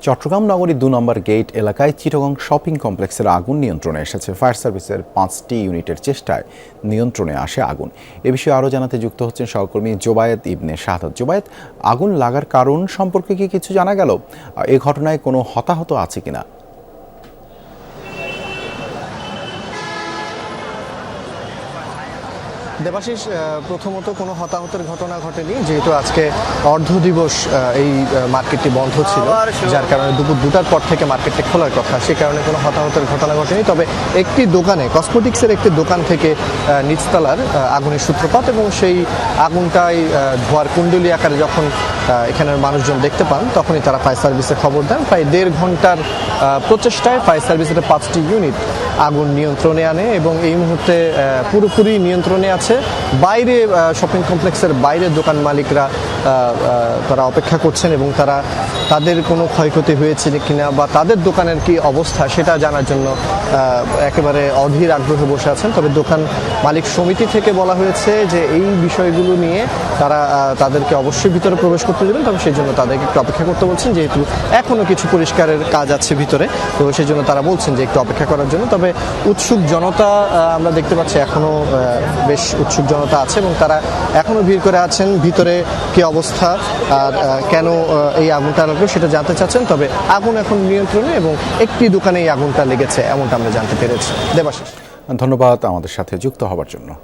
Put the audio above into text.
চট্টগ্রাম নগরীর ২ নম্বর গেট এলাকায় চিটাগং শপিং কমপ্লেক্সের আগুন নিয়ন্ত্রণে এসেছে। ফায়ার সার্ভিসের ৫টি ইউনিটের চেষ্টায় নিয়ন্ত্রণে আসে আগুন। এ বিষয়ে আরও জানাতে যুক্ত হচ্ছেন সহকর্মী জোবায়েত ইবনে শাহাদাত। জোবায়েত, আগুন লাগার কারণ সম্পর্কে কি কিছু জানা গেল? এ ঘটনায় কোনো হতাহত আছে কিনা? দেবাশিস, প্রথমত কোনো হতাহতের ঘটনা ঘটেনি, যেহেতু আজকে অর্ধ দিবস এই মার্কেটটি বন্ধ ছিল, যার কারণে দুপুর 2টার পর থেকে মার্কেটটি খোলার কথা, সে কারণে কোনো হতাহতের ঘটনা ঘটেনি। তবে একটি দোকানে, কসমেটিক্সের একটি দোকান থেকে নিচতলার আগুনের সূত্রপাত, এবং সেই আগুনটাই ধোয়ার কুণ্ডলী আকারে যখন এখানের মানুষজন দেখতে পান, তখনই তারা ফায়ার সার্ভিসে খবর দেন। প্রায় 1.5 ঘন্টার প্রচেষ্টায় ফায়ার সার্ভিসের 5টি ইউনিট আগুন নিয়ন্ত্রণে আনে এবং এই মুহূর্তে পুরোপুরি নিয়ন্ত্রণে আছে। বাইরে শপিং কমপ্লেক্সের বাইরে দোকান মালিকরা তারা অপেক্ষা করছেন এবং তাদের কোনো ক্ষয়ক্ষতি হয়েছে কিনা বা তাদের দোকানের কি অবস্থা সেটা জানার জন্য একেবারে অধীর আগ্রহে বসে আছেন। তবে দোকান মালিক সমিতি থেকে বলা হয়েছে যে এই বিষয়গুলো নিয়ে তারা তাদেরকে অবশ্যই ভিতরে প্রবেশ করতে দেবেন, তবে সেই জন্য তাদেরকে একটু অপেক্ষা করতে বলছেন, যেহেতু এখনও কিছু পরিষ্কারের কাজ আছে ভিতরে, তো সেই জন্য তারা বলছেন যে একটু অপেক্ষা করার জন্য। তবে উৎসুক জনতা আমরা দেখতে পাচ্ছি, এখনও বেশ উৎসুক জনতা আছে এবং তারা এখনও ভিড় করে আছেন। ভিতরে কি অবস্থা আর কেন এই আগুনটা লাগলো সেটা জানতে চাচ্ছেন। তবে আগুন এখন নিয়ন্ত্রণে এবং একটি দোকানে এই আগুনটা লেগেছে, এমনটা আমরা জানতে পেরেছি। দেবাশিস, ধন্যবাদ আমাদের সাথে যুক্ত হবার জন্য।